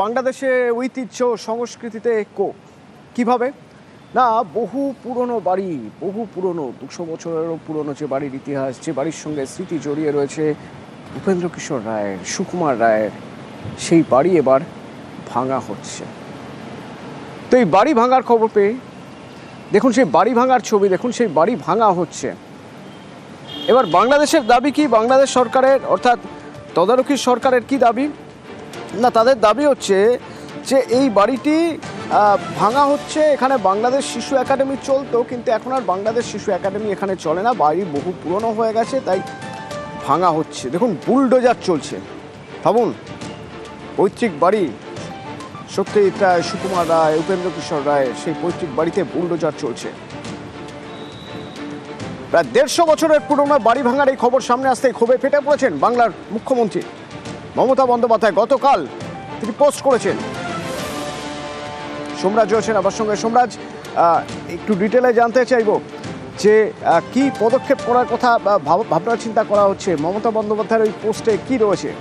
বাংলাদেশে ঐতিহ্য সংস্কৃতিতে কিভাবে না বহু পুরনো বাড়ি, বহু পুরনো 200 বছরেরও পুরনো যে বাড়ির ইতিহাস, যে বাড়ির সঙ্গে স্মৃতি জড়িয়ে রয়েছে উপেন্দ্র কিশোর রায়ের, সুকুমার রায়ের, সেই বাড়ি এবার ভাঙা হচ্ছে। তো এই বাড়ি ভাঙার খবর পেয়ে দেখুন সেই বাড়ি ভাঙার ছবি, দেখুন সেই বাড়ি ভাঙা হচ্ছে। এবার বাংলাদেশের দাবি কি, বাংলাদেশ সরকারের অর্থাৎ তদারকি সরকারের কি দাবি না, তাদের দাবি হচ্ছে যে এই বাড়িটি ভাঙা হচ্ছে। এখানে বাংলাদেশ শিশু একাডেমি চলতো, কিন্তু এখন আর বাংলাদেশ শিশু একাডেমি এখানে চলে না, বাড়ি বহু পুরনো হয়ে গেছে, তাই ভাঙা হচ্ছে। দেখুন বুলডোজার চলছে, ভাবুন পৈতৃক বাড়ি, সত্যজিৎ রায়, সুকুমার রায়, উপেন্দ্র কিশোর রায়, সেই পৈতৃক বাড়িতে বুলডোজার চলছে। প্রায় 150 বছরের পুরনো বাড়ি ভাঙার এই খবর সামনে আসতে ক্ষোভে ফেটে পড়েছেন বাংলার মুখ্যমন্ত্রী মমতা বন্দ্যোপাধ্যায়। গতকাল তিনি পোস্ট করেছেন। সোমরাজ রয়েছেন আমার সঙ্গে। সোমরাজ, একটু ডিটেলে জানতে চাইব যে কি পদক্ষেপ করার কথা ভাবনা চিন্তা করা হচ্ছে, মমতা বন্দ্যোপাধ্যায়ের ওই পোস্টে কি রয়েছে?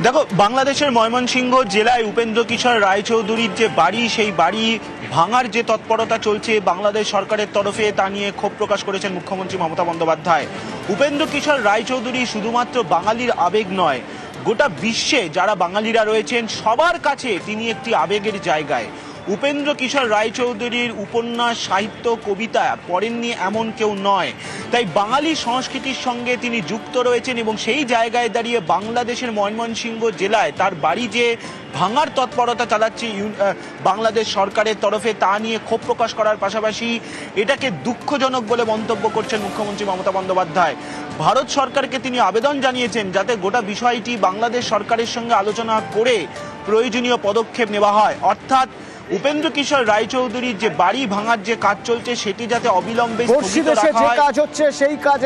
দেখো, বাংলাদেশের ময়মনসিংহ জেলায় উপেন্দ্র কিশোর রায়চৌধুরীর যে বাড়ি, সেই বাড়ি ভাঙার যে তৎপরতা চলছে বাংলাদেশ সরকারের তরফে, তা নিয়ে ক্ষোভ প্রকাশ করেছেন মুখ্যমন্ত্রী মমতা বন্দ্যোপাধ্যায়। উপেন্দ্র কিশোর রায়চৌধুরী শুধুমাত্র বাঙালির আবেগ নয়, গোটা বিশ্বে যারা বাঙালিরা রয়েছেন সবার কাছে তিনি একটি আবেগের জায়গায়। উপেন্দ্র কিশোর রায়চৌধুরীর উপন্যাস, সাহিত্য, কবিতা পড়েননি এমন কেউ নয়, তাই বাঙালি সংস্কৃতির সঙ্গে তিনি যুক্ত রয়েছেন এবং সেই জায়গায় দাঁড়িয়ে বাংলাদেশের ময়মনসিংহ জেলায় তার বাড়ি যে ভাঙার তৎপরতা চালাচ্ছে বাংলাদেশ সরকারের তরফে, তা নিয়ে ক্ষোভ প্রকাশ করার পাশাপাশি এটাকে দুঃখজনক বলে মন্তব্য করছেন মুখ্যমন্ত্রী মমতা বন্দ্যোপাধ্যায়। ভারত সরকারকে তিনি আবেদন জানিয়েছেন যাতে গোটা বিষয়টি বাংলাদেশ সরকারের সঙ্গে আলোচনা করে প্রয়োজনীয় পদক্ষেপ নেওয়া হয়, অর্থাৎ উপেন্দ্র কিশোর রায়চৌধুরীর যে বাড়ি ভাঙার যে কাজ চলছে সেটি যাতে অবিলম্বে স্থগিত রাখা হয়। যে কাজ হচ্ছে সেই কাজ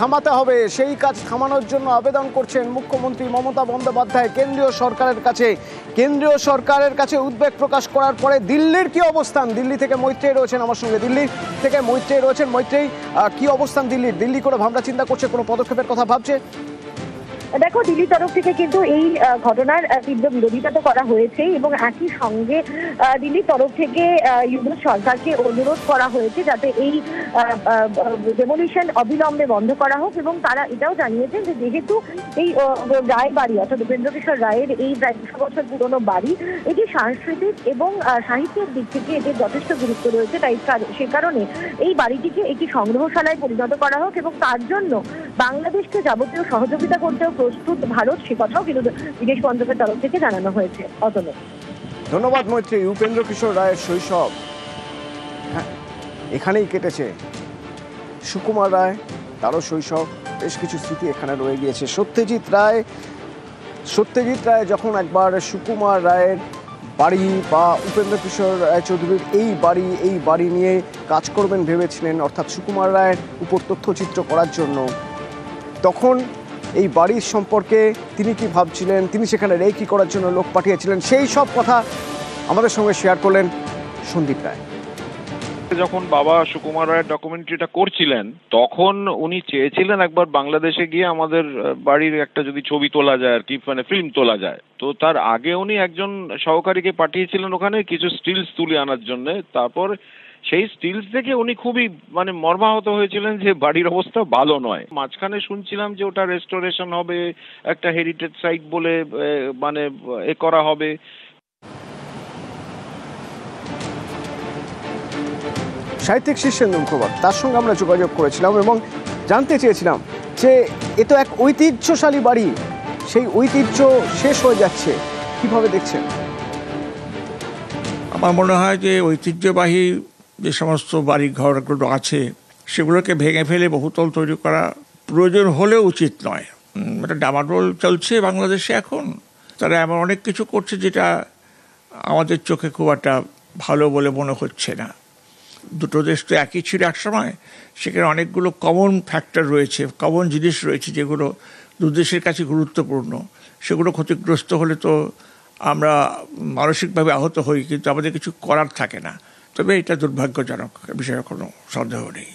থামাতে হবে, সেই কাজ থামানোর জন্য আবেদন করছেন মুখ্যমন্ত্রী মমতা বন্দ্যোপাধ্যায় কেন্দ্রীয় সরকারের কাছে। কেন্দ্রীয় সরকারের কাছে উদ্বেগ প্রকাশ করার পরে দিল্লির কি অবস্থান? দিল্লি থেকে মৈত্রেয়ী রয়েছেন আমার সঙ্গে। দিল্লি থেকে মৈত্রেয়ী রয়েছেন। মৈত্রেয়ী, কি অবস্থান দিল্লির? দিল্লি করে ভাবনা চিন্তা করছে, কোনো পদক্ষেপের কথা ভাবছে? দেখো, দিল্লির তরফ থেকে কিন্তু এই ঘটনার তীব্র বিরোধিতা তো করা হয়েছে এবং একই সঙ্গে দিল্লির তরফ থেকে ইউনুস সরকারকে অনুরোধ করা হয়েছে যাতে এই ডেমোলিশন অবিলম্বে বন্ধ করা হোক। এবং তারা এটাও জানিয়েছেন যে যেহেতু এই রায় বাড়ি অর্থাৎ উপেন্দ্র কিশোর রায়ের এই প্রায় 200 বছর পুরনো বাড়ি, এটি সাংস্কৃতিক এবং সাহিত্যের দিক থেকে এটির যথেষ্ট গুরুত্ব রয়েছে, তাই সে কারণে এই বাড়িটিকে একটি সংগ্রহশালায় পরিণত করা হোক এবং তার জন্য বাংলাদেশকে যাবতীয় সহযোগিতা করতেও প্রস্তুত ভারত, সে কথাও কিন্তু বিদেশ মন্ত্রকের তরফ থেকে জানানো হয়েছে। অতনু, ধন্যবাদ মৈত্রী। উপেন্দ্র কিশোর রায়ের শৈশব এখানেই কেটেছে। সুকুমার রায়, তারও শৈশব, বেশ কিছু স্মৃতি এখানে রয়ে গিয়েছে। সত্যজিৎ রায় যখন একবার সুকুমার রায়ের বাড়ি বা উপেন্দ্র কিশোর রায়চৌধুরীর এই বাড়ি নিয়ে কাজ করবেন ভেবেছিলেন, অর্থাৎ সুকুমার রায়ের উপর তথ্যচিত্র করার জন্য, তখন এই বাড়ির সম্পর্কে তিনি কি ভাবছিলেন, তিনি সেখানে রেকি করার জন্য লোক পাঠিয়েছিলেন, সেই সব কথা আমাদের সঙ্গে শেয়ার করলেন সন্দীপ রায়। যখন বাবা সুকুমার রায়ের ডকুমেন্টারিটা করছিলেন তখন উনি চেয়েছিলেন একবার বাংলাদেশে গিয়ে আমাদের বাড়ির একটা যদি ছবি তোলা যায় আর কি, মানে ফিল্ম তোলা যায়। তো তার আগে উনি একজন সহকারীকে পাঠিয়েছিলেন ওখানে কিছু স্টিলস তুলে আনার জন্য। তারপর সেই স্টিলস দেখে উনি খুবই মর্মাহত হয়েছিলেন যে বাড়ির অবস্থা ভালো নয়। মাঝখানে শুনছিলাম যে ওটা রেস্টোরেশন হবে, একটা হেরিটেজ সাইট বলে করা হবে। সাহিত্যিক শীর্ষেন্দু মুখোপাধ্যায়, তার সঙ্গে আমরা যোগাযোগ করেছিলাম এবং জানতে চেয়েছিলাম যে এ তো এক ঐতিহ্যশালী বাড়ি, সেই ঐতিহ্য শেষ হয়ে যাচ্ছে, কিভাবে দেখছেন? আমার মনে হয় যে ঐতিহ্যবাহী যে সমস্ত বাড়ি ঘরগুলো আছে সেগুলোকে ভেঙে ফেলে বহুতল তৈরি করা প্রয়োজন হলেও উচিত নয়। এটা ডামাডোল চলছে বাংলাদেশে এখন, তারা এমন অনেক কিছু করছে যেটা আমাদের চোখে খুব একটা ভালো বলে মনে হচ্ছে না। দুটো দেশ তো একই ছিল এক সময়, সেখানে অনেকগুলো কমন ফ্যাক্টর রয়েছে, কমন জিনিস রয়েছে যেগুলো দু দেশের কাছে গুরুত্বপূর্ণ। সেগুলো ক্ষতিগ্রস্ত হলে তো আমরা মানসিকভাবে আহত হই, কিন্তু আমাদের কিছু করার থাকে না। তবে এটা দুর্ভাগ্যজনক, বিষয়ে কোনো সন্দেহ নেই।